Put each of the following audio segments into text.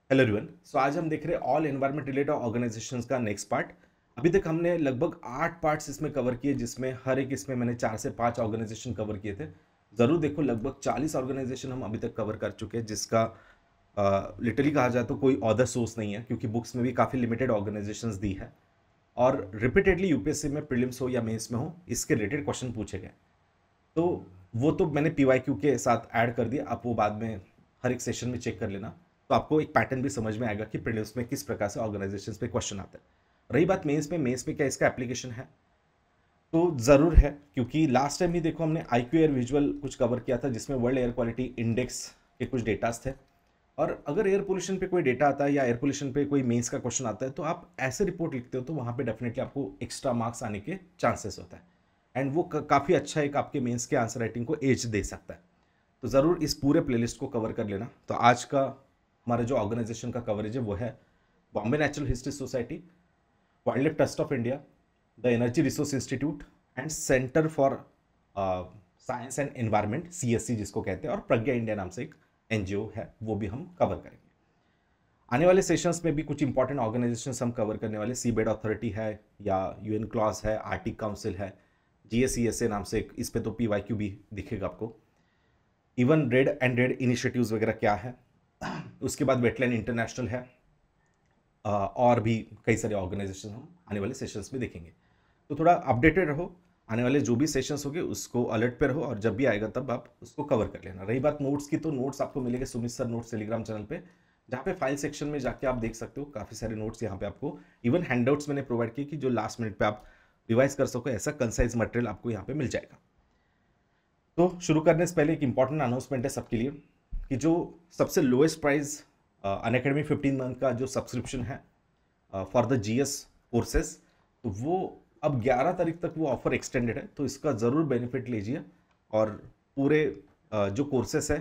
Hello everyone. सो आज हम देख रहे हैं ऑल एनवायरमेंट रिलेटेड ऑर्गेनाइजेशंस का नेक्स्ट पार्ट। अभी तक हमने लगभग 8 पार्ट्स इसमें कवर किए, जिसमें हर एक इसमें मैंने 4 से 5 ऑर्गेनाइजेशन कवर किए थे। ज़रूर देखो, लगभग 40 ऑर्गेनाइजेशन हम अभी तक कवर कर चुके हैं, जिसका लिटरली कहा जाए तो कोई अदर सोर्स नहीं है, क्योंकि बुक्स में भी काफ़ी लिमिटेड ऑर्गेनाइजेशंस दी है। और रिपीटेडली यूपीएससी में प्रीलिम्स हो या मेंस में हो, इसके रिलेटेड क्वेश्चन पूछे गए। तो वो तो मैंने पीवाईक्यू के साथ ऐड कर दिया, आप वो बाद में हर एक सेशन में चेक कर लेना। तो आपको एक पैटर्न भी समझ में आएगा कि प्रीलिम्स में किस प्रकार से ऑर्गेनाइजेशंस पे क्वेश्चन आता है। रही बात मेंस में क्या इसका एप्लीकेशन है, तो ज़रूर है, क्योंकि लास्ट टाइम ही देखो हमने IQ एयर विजुअल कुछ कवर किया था, जिसमें वर्ल्ड एयर क्वालिटी इंडेक्स के कुछ डेटास थे। और अगर एयर पोल्यूशन पे कोई डेटा आता है या एयर पोल्यूशन पे कोई मेंस का क्वेश्चन आता है, तो आप ऐसे रिपोर्ट लिखते हो तो वहाँ पे डेफिनेटली आपको एक्स्ट्रा मार्क्स आने के चांसेस होता है। एंड वो काफ़ी अच्छा एक आपके मेंस के आंसर राइटिंग को एज दे सकता है। तो ज़रूर इस पूरे प्लेलिस्ट को कवर कर लेना। तो आज का हमारा जो ऑर्गेनाइजेशन का कवरेज है वो है Bombay natural history society, wild life trust of India, the energy resource institute and centre for Science and environment, CSC जिसको कहते हैं, और प्रज्ञा इंडिया नाम से एक NGO है, वो भी हम कवर करेंगे। आने वाले सेशंस में भी कुछ इंपॉर्टेंट ऑर्गेनाइजेशंस हम कवर करने वाले, सीबेड अथॉरिटी है या UN क्लॉज है, आर्टिक काउंसिल है, GSESA नाम से एक, इस पे तो PYQ भी दिखेगा आपको। Even red and red initiatives वगैरह क्या है, उसके बाद वेटलैंड इंटरनेशनल है, और भी कई सारे ऑर्गेनाइजेशन हम आने वाले सेशंस में देखेंगे। तो थोड़ा अपडेटेड रहो, आने वाले जो भी सेशंस होंगे उसको अलर्ट पे रहो, और जब भी आएगा तब आप उसको कवर कर लेना। रही बात नोट्स की, तो नोट्स आपको मिलेंगे Sumit sir notes Telegram channel पे, जहाँ पे फाइल सेक्शन में जाके आप देख सकते हो काफ़ी सारे नोट्स यहाँ पे आपको, इवन हैंडआउट्स मैंने प्रोवाइड किए कि जो लास्ट मिनट पे आप रिवाइज कर सको, ऐसा कंसाइज मटेरियल आपको यहाँ पे मिल जाएगा। तो शुरू करने से पहले एक इंपॉर्टेंट अनाउंसमेंट है सबके लिए, कि जो सबसे लोएस्ट प्राइस अनअकैडमी 15 मंथ का जो सब्सक्रिप्शन है फॉर द GS कोर्सेज, तो वो अब 11 तारीख तक वो ऑफर एक्सटेंडेड है, तो इसका ज़रूर बेनिफिट लीजिए। और पूरे जो कोर्सेस है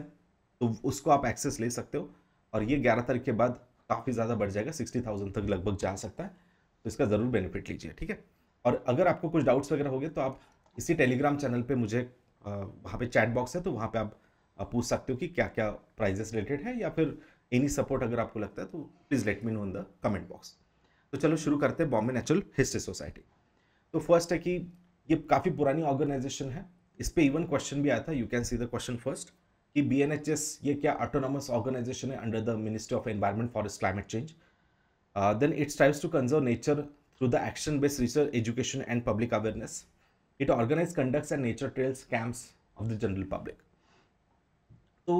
तो उसको आप एक्सेस ले सकते हो, और ये 11 तारीख के बाद काफ़ी ज़्यादा बढ़ जाएगा, 60,000 तक लगभग जा सकता है। तो इसका ज़रूर बेनिफिट लीजिए, ठीक है। और अगर आपको कुछ डाउट्स वगैरह हो गए तो आप इसी टेलीग्राम चैनल पे मुझे, वहाँ पे चैट बॉक्स है, तो वहाँ पे आप पूछ सकते हो कि क्या क्या प्राइजेस रिलेटेड है, या फिर एनी सपोर्ट अगर आपको लगता है तो please let me know in the comment box. तो चलो शुरू करते हैं बॉम्बे नेचुरल हिस्ट्री सोसाइटी। तो फर्स्ट है कि ये काफ़ी पुरानी ऑर्गेनाइजेशन है, इस पे इवन क्वेश्चन भी आया था, you can see the question first, कि BNHS ये क्या ऑटोनॉमस ऑर्गेनाइजेशन है under the ministry of environment forest climate change. Then it strives to conserve nature through the action-based research, education, and public awareness. It organizes, conducts, and nature trails camps of the general public. तो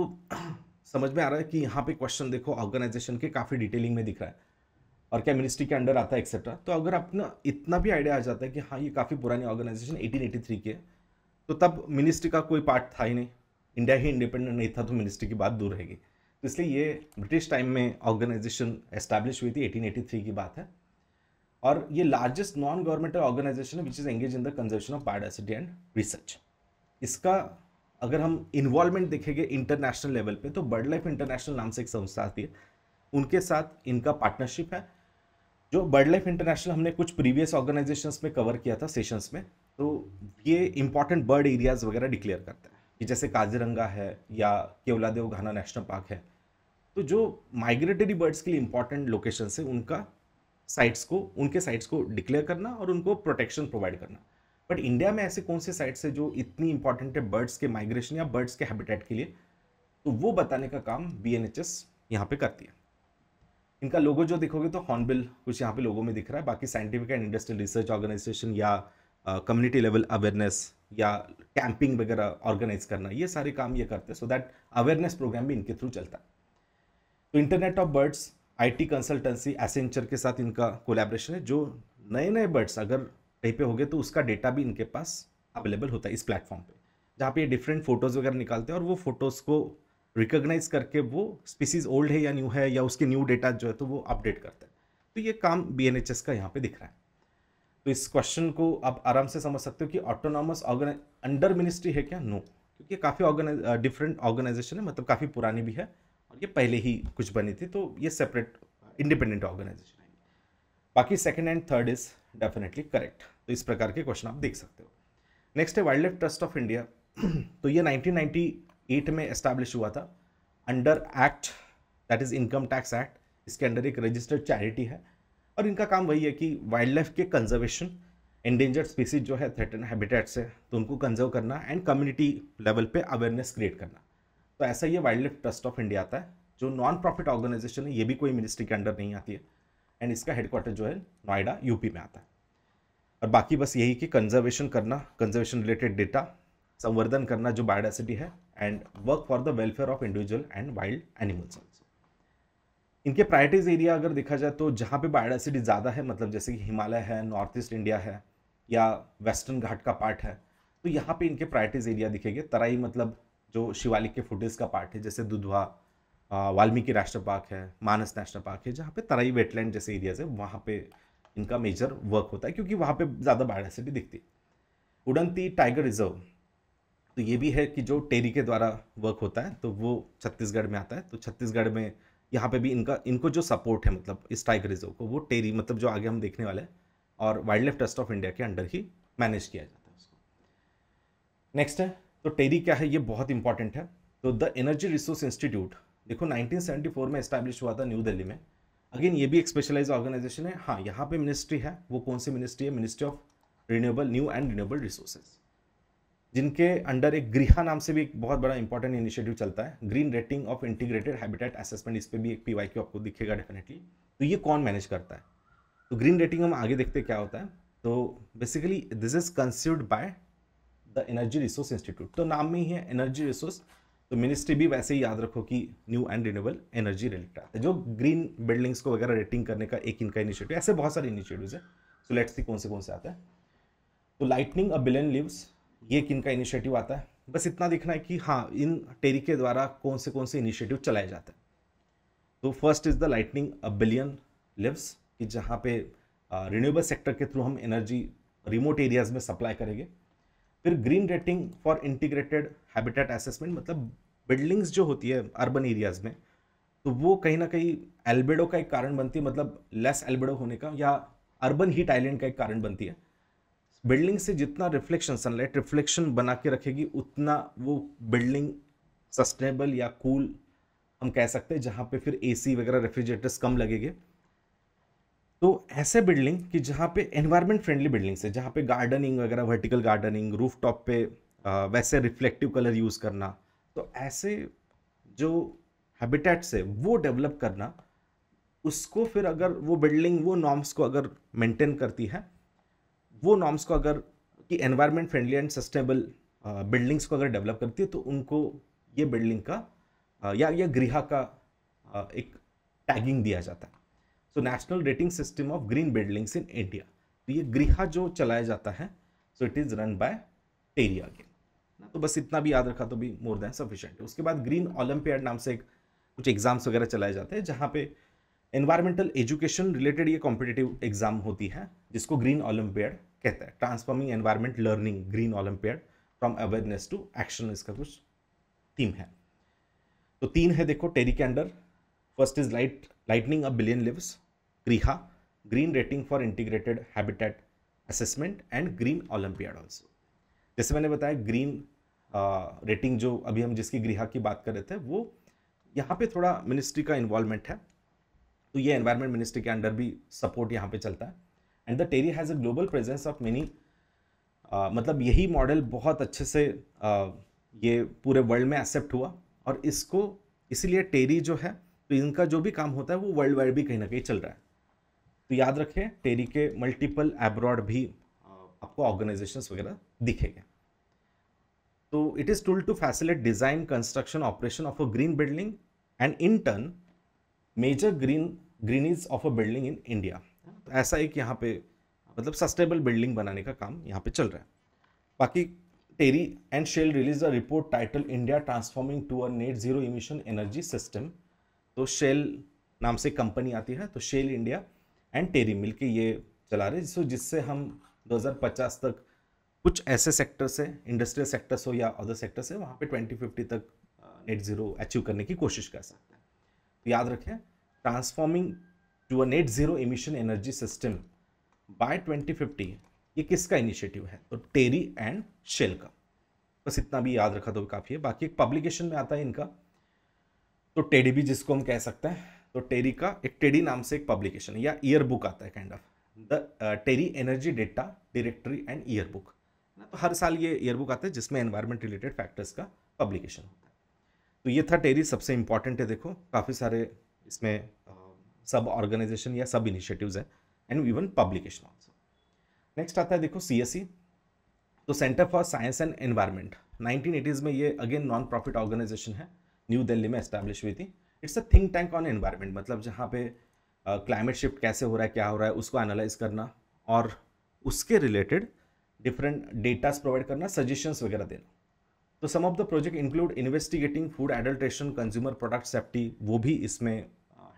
समझ में आ रहा है कि यहाँ पे question देखो organisation के काफ़ी डिटेलिंग में दिख रहा है, और क्या मिनिस्ट्री के अंडर आता है एक्सेट्रा। तो अगर अपना इतना भी आइडिया आ जाता है कि हाँ ये काफ़ी पुरानी ऑर्गेनाइजेशन 1883 की है, तो तब मिनिस्ट्री का कोई पार्ट था ही नहीं, इंडिया ही इंडिपेंडेंट नहीं था, तो मिनिस्ट्री की बात दूर रहेगी। तो इसलिए ये ब्रिटिश टाइम में ऑर्गेनाइजेशन एस्टैब्लिश हुई थी, 1883 की बात है। और ये लार्जेस्ट नॉन गवर्नमेंटल ऑर्गेनाइजेशन है which is engage in the conservation of biodiversity and research. इसका अगर हम इन्वॉल्वमेंट देखेंगे इंटरनेशनल लेवल पे, तो बर्ड लाइफ इंटरनेशनल नाम से एक संस्था आती है, उनके साथ इनका पार्टनरशिप है। जो बर्ड लाइफ इंटरनेशनल हमने कुछ प्रीवियस ऑर्गेनाइजेशंस में कवर किया था सेशंस में, तो ये इंपॉर्टेंट बर्ड एरियाज वगैरह डिक्लेयर करता है, कि जैसे काजीरंगा है या केवलादेव घाना नेशनल पार्क है, तो जो माइग्रेटरी बर्ड्स के लिए इंपॉर्टेंट लोकेशन है उनका उनके साइट्स को डिक्लेयर करना और उनको प्रोटेक्शन प्रोवाइड करना। बट इंडिया में ऐसे कौन से साइट्स है जो इतनी इंपॉर्टेंट है बर्ड्स के माइग्रेशन या बर्ड्स के हैबिटेट के लिए, तो वो बताने का काम BNHS यहाँ पे करती है। इनका लोगो जो देखोगे तो हॉर्नबिल कुछ यहाँ पे लोगों में दिख रहा है, बाकी scientific and industrial research organisation या कम्युनिटी लेवल अवेयरनेस या कैंपिंग वगैरह ऑर्गेनाइज करना, ये सारे काम ये करते हैं, सो दैट अवेयरनेस प्रोग्राम भी इनके थ्रू चलता है। तो internet of birds, IT consultancy Accenture के साथ इनका कोलैबोरेशन है। जो नए नए बर्ड्स अगर कहीं पे हो गए तो उसका डेटा भी इनके पास अवेलेबल होता है इस प्लेटफॉर्म पे, जहाँ पे ये डिफरेंट फोटोज़ वगैरह निकालते हैं, और वो फोटोज़ को रिकॉग्नाइज करके वो स्पीसीज ओल्ड है या न्यू है या उसके न्यू डेटा जो है तो वो अपडेट करता है। तो ये काम BNHS का यहाँ पे दिख रहा है। तो इस क्वेश्चन को आप आराम से समझ सकते हो कि ऑटोनॉमस अंडर मिनिस्ट्री है क्या? नो, क्योंकि काफ़ी डिफरेंट ऑर्गेनाइजेशन है, मतलब काफ़ी पुरानी भी है, और ये पहले ही कुछ बनी थी, तो ये सेपरेट इंडिपेंडेंट ऑर्गेनाइजेशन है। बाकी second and third is definitely correct. तो इस प्रकार के क्वेश्चन आप देख सकते हो। नेक्स्ट है wild life trust of India. तो ये 1998 में एस्टैब्लिश हुआ था under act, that is income tax act, इसके अंडर एक रजिस्टर्ड चैरिटी है और इनका काम वही है कि वाइल्ड लाइफ के कंजर्वेशन, एंडेंजर्ड स्पीसीज जो है थ्रेटन हैबिटेट से, तो उनको कंजर्व करना एंड कम्युनिटी लेवल पे अवेयरनेस क्रिएट करना। तो ऐसा ये wild life trust of India आता है, जो नॉन प्रॉफिट ऑर्गेनाइजेशन है, ये भी कोई मिनिस्ट्री के अंडर नहीं आती है एंड इसका हेडक्वार्टर जो है नोएडा यूपी में आता है। और बाकी बस यही कि कंजर्वेशन करना, कंजर्वेशन रिलेटेड डेटा संवर्धन करना जो बायोडाइवर्सिटी है and work for the welfare of individual and wild animals also. इनके प्रायोरिटीज एरिया अगर देखा जाए तो जहाँ पे बायोडाइवर्सिटी ज़्यादा है, मतलब जैसे कि हिमालय है, नॉर्थ ईस्ट इंडिया है या वेस्टर्न घाट का पार्ट है, तो यहाँ पे इनके प्रायोरिटीज एरिया दिखेंगे। तराई मतलब जो शिवालिक के फुटेज का पार्ट है, जैसे दुधवा, वाल्मीकि राष्ट्रीय पार्क है, मानस नेशनल पार्क है, जहाँ पे तराई वेटलैंड जैसे एरियाज है, वहाँ पे इनका मेजर वर्क होता है क्योंकि वहाँ पे ज़्यादा बायोडाइवर्सिटी दिखती है। उड़नती टाइगर रिजर्व, तो ये भी है कि जो टेरी के द्वारा वर्क होता है, तो वो छत्तीसगढ़ में आता है। तो छत्तीसगढ़ में यहाँ पे भी इनको जो सपोर्ट है, मतलब इस टाइगर रिजर्व को, वो टेरी मतलब जो आगे हम देखने वाले हैं और wild life trust of India के अंडर ही मैनेज किया जाता है उसको। नेक्स्ट है, तो टेरी क्या है, ये बहुत इंपॉर्टेंट है। तो द एनर्जी रिसोर्स इंस्टीट्यूट देखो 1974 में एस्टैब्लिश हुआ था न्यू दिल्ली में। अगेन ये भी एक स्पेशलाइज ऑर्गेनाइजेशन है। हाँ, यहाँ पे मिनिस्ट्री है, वो कौन सी मिनिस्ट्री है, ministry of renewable new and renewable resources, जिनके अंडर एक गृहा नाम से भी एक बहुत बड़ा इंपॉर्टेंट इनिशिएटिव चलता है, green rating of integrated habitat assessment. इस पर भी एक PYQ आपको दिखेगा डेफिनेटली। तो ये कौन मैनेज करता है, तो ग्रीन रेटिंग हम आगे देखते क्या होता है। तो basically this is conceived by the energy resource institute, तो नाम में ही है एनर्जी रिसोर्स। तो मिनिस्ट्री भी वैसे ही याद रखो कि new and renewable energy related आता है, जो ग्रीन बिल्डिंग्स को वगैरह रेटिंग करने का एक इनका इनिशिएटिव। ऐसे बहुत सारे इनिशिएटिव्स है, सो लेट्स सी कौन से आता है। तो लाइटनिंग अ बिलियन लिव्स, ये किनका इनिशिएटिव आता है, बस इतना देखना है कि हाँ इन टेरी के द्वारा कौन से इनिशिएटिव चलाए जाते हैं। तो first is the lightning a billion lives, कि जहाँ पे रिन्यूएबल सेक्टर के थ्रू हम एनर्जी रिमोट एरियाज में सप्लाई करेंगे। फिर green rating for integrated habitat assessment, मतलब बिल्डिंग्स जो होती है अर्बन एरियाज में, तो वो कहीं ना कहीं एल्बेडो का एक कारण बनती है, मतलब लेस एल्बेडो होने का, या अर्बन हीट आइलैंड का एक कारण बनती है। बिल्डिंग से जितना रिफ्लेक्शन, सनलाइट रिफ्लेक्शन बना के रखेगी, उतना वो बिल्डिंग सस्टेनेबल या कूल हम कह सकते हैं, जहाँ पे फिर AC वगैरह रेफ्रिजरेटर्स कम लगेंगे। तो ऐसे बिल्डिंग कि जहाँ पे एनवायरनमेंट फ्रेंडली बिल्डिंग्स है, जहाँ पे गार्डनिंग वगैरह, वर्टिकल गार्डनिंग, रूफ टॉप पे वैसे रिफ्लेक्टिव कलर यूज़ करना, तो ऐसे जो हैबिटेट्स है वो डेवलप करना, उसको फिर अगर वो बिल्डिंग वो नॉर्म्स को अगर मेंटेन करती है, वो नॉर्म्स को अगर कि environment friendly and sustainable buildings को अगर डेवलप करती है, तो उनको ये बिल्डिंग का या गृह का एक टैगिंग दिया जाता है। So national rating system of green buildings in India, तो ये गृह जो चलाया जाता है, so it is run by TERI again. तो बस इतना भी याद रखा तो भी मोर देन सफिशिएंट है। उसके बाद ग्रीन ओलंपियाड नाम से कुछ एग्जाम्स वगैरह चलाए जाते हैं, जहाँ पे एनवायरमेंटल एजुकेशन रिलेटेड ये कॉम्पिटिटिव एग्जाम होती है, जिसको ग्रीन ओलंपियाड कहता है। Transforming environment learning green olympiad from awareness to action, इसका कुछ थीम है। तो 3 है देखो टेरी के under. First is lightning a billion lives, गृहा, green rating for integrated habitat assessment and green olympiad also. जैसे मैंने बताया ग्रीन रेटिंग जो अभी हम जिसकी गृहा की बात कर रहे थे, वो यहाँ पे थोड़ा मिनिस्ट्री का इन्वॉल्वमेंट है, तो ये एनवायरनमेंट मिनिस्ट्री के अंडर भी सपोर्ट यहाँ पे चलता है। And the TERI has a global presence of many, मतलब यही मॉडल बहुत अच्छे से ये पूरे वर्ल्ड में एक्सेप्ट हुआ, और इसको इसीलिए टेरी जो है, तो इनका जो भी काम होता है वो वर्ल्ड वाइड भी कहीं ना कहीं चल रहा है। तो याद रखें टेरी के मल्टीपल एब्रॉड भी आपको ऑर्गेनाइजेशंस वगैरह दिखेंगे। तो it is tooled to facilitate design, construction, operation of a green building and in turn measure greenness of a building in India. तो ऐसा एक यहाँ पे मतलब सस्टेनेबल बिल्डिंग बनाने का काम यहाँ पे चल रहा है। बाकी TERI and Shell release a report title India transforming to a net zero emission energy system. तो शेल नाम से कंपनी आती है, तो शेल इंडिया एंड टेरी मिलके ये चला रहे हैं, जिससे हम 2050 तक कुछ ऐसे सेक्टर से, इंडस्ट्रियल सेक्टर्स हो या अदर सेक्टर्स है, वहाँ पे 2050 तक नेट जीरो अचीव करने की कोशिश कर सकते हैं। तो याद रखें transforming to a net zero emission energy system by 2050, ये किसका इनिशिएटिव है, तो टेरी एंड शेल का। बस इतना भी याद रखा तो काफ़ी है। बाकी एक पब्लिकेशन में आता है इनका, तो टेडी भी जिसको हम कह सकते हैं, तो टेरी का एक टेडी नाम से एक पब्लिकेशन या ईयर बुक आता है kind of the TERI energy data directory and year book ना। तो हर साल ये ईयर बुक आता है जिसमें एनवायरमेंट रिलेटेड फैक्टर्स का पब्लिकेशन होता है। तो ये था टेरी, सबसे इंपॉर्टेंट है। देखो काफ़ी सारे इसमें सब ऑर्गेनाइजेशन या सब इनिशिएटिव्स है and even publication also. Next आता है देखो CSE, तो centre for Science and environment. 1980s में ये अगेन नॉन प्रॉफिट ऑर्गेनाइजेशन है, न्यू दिल्ली में एस्टैब्लिश हुई थी। It's a think tank on environment, मतलब जहाँ पे क्लाइमेट शिफ्ट कैसे हो रहा है, क्या हो रहा है, उसको एनालाइज करना और उसके रिलेटेड डिफरेंट डेटास प्रोवाइड करना, सजेशंस वगैरह देना। तो some of the project include investigating food adulteration, consumer product safety, वो भी इसमें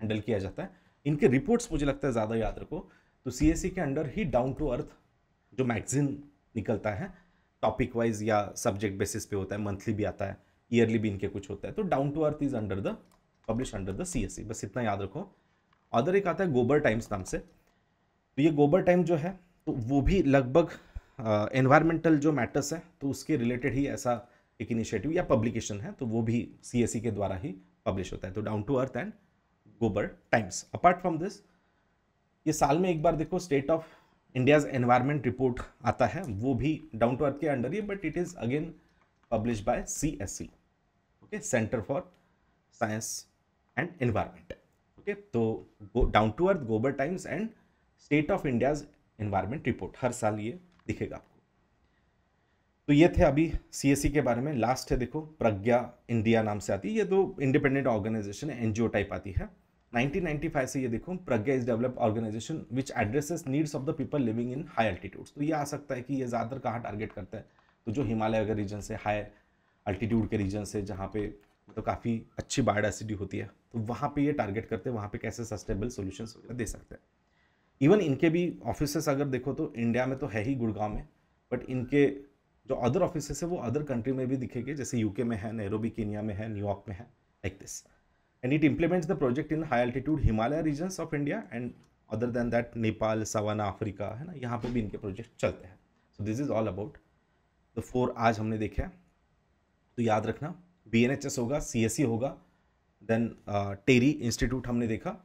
हैंडल किया जाता है। इनके रिपोर्ट्स मुझे लगता है ज़्यादा याद रखो। तो CSE के अंडर ही डाउन टू अर्थ जो मैगजीन निकलता है, टॉपिक वाइज या सब्जेक्ट बेसिस पे होता है, मंथली भी आता है, ईयरली भी इनके कुछ होता है। तो down to earth is under the publish under the CSE, बस इतना याद रखो। अदर एक आता है गोबर टाइम्स नाम से। तो ये गोबर टाइम जो है तो वो भी लगभग एनवायरमेंटल जो मैटर्स है तो उसके रिलेटेड ही ऐसा एक इनिशिएटिव या पब्लिकेशन है, तो वो भी CSE के द्वारा ही पब्लिश होता है। तो down to Earth and Gobar Times. Apart from this, ये साल में एक बार देखो State of India's Environment report आता है, वो भी डाउन टू अर्थ के अंडर ही, but it is again publish by CSE, okay, Centre for Science and Environment. Okay, तो down to Earth, Gobar Times and State of India's Environment report, हर साल ये दिखेगा आपको। तो ये थे अभी CSE के बारे में। लास्ट है देखो प्रज्ञा इंडिया नाम से आती है, ये तो इंडिपेंडेंट ऑर्गेनाइजेशन है, NGO टाइप आती है। 1995 से ये देखो Pragya is develop organisation which addresses needs of the people living in high altitudes. तो ये आ सकता है कि ये ज़्यादातर कहाँ टारगेट करता है, तो जो हिमालय वगैरह रीजन से, हाई अल्टीट्यूड के रीजन से, जहाँ पे तो काफ़ी अच्छी बायोडाइवर्सिटी होती है, तो वहाँ पे ये टारगेट करते हैं, वहाँ पे कैसे सस्टेनेबल सॉल्यूशंस वगैरह दे सकते हैं। इवन इनके भी ऑफिसेस अगर देखो तो इंडिया में तो है ही गुड़गांव में, बट इनके जो अदर ऑफिसेस है वो अदर कंट्री में भी दिखेंगे, जैसे यूके में है, नैरोबी केनिया में है, न्यूयॉर्क में है, like this. And it implements the project in high altitude Himalaya regions of India and other than that Nepal, savanna Africa, है ना, यहाँ पे भी इनके प्रोजेक्ट चलते हैं। So this is all about the 4 आज हमने देखे हैं। तो याद रखना BNHS होगा, CSE होगा, देन टेरी इंस्टीट्यूट हमने देखा,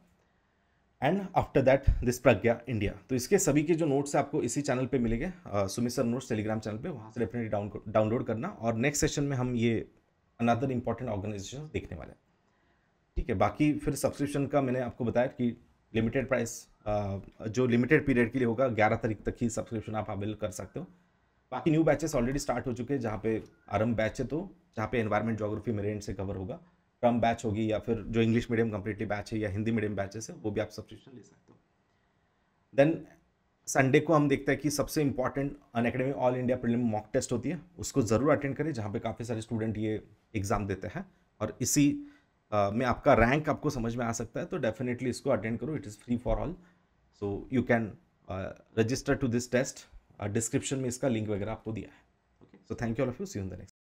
and after that this Pragya India. तो इसके सभी के जो नोट्स है आपको इसी चैनल पे मिलेंगे, Sumit sir notes Telegram channel पे, वहाँ से डेफिनेटली डाउनलोड करना। और नेक्स्ट सेशन में हम ये अनदर इंपॉर्टेंट ऑर्गेनाइजेशन देखने वाले हैं, ठीक है। बाकी फिर सब्सक्रिप्शन का मैंने आपको बताया कि लिमिटेड प्राइस जो लिमिटेड पीरियड के लिए होगा, 11 तारीख तक ही सब्सक्रिप्शन आप अवेल कर सकते हो। बाकी न्यू बैचेस ऑलरेडी स्टार्ट हो चुके हैं, जहाँ पे आरंभ बैच है, तो जहाँ पे एनवायरमेंट ज्योग्राफी मेरे एंड से कवर होगा, टर्म बैच होगी, या फिर जो इंग्लिश मीडियम कंप्लीटली बैच है या हिंदी मीडियम बैचेस है, वो भी आप सब्सक्रिप्शन ले सकते हो। देन संडे को हम देखते हैं कि सबसे important Unacademy all India prelim mock test होती है, उसको ज़रूर अटेंड करें, जहाँ पे काफ़ी सारे स्टूडेंट ये एग्ज़ाम देते हैं, और इसी में आपका रैंक आपको समझ में आ सकता है, तो डेफिनेटली इसको अटेंड करो। It is free for all, so you can register to this test. Description में इसका लिंक वगैरह आपको दिया है। Okay, so thank you all of you, see you in the next.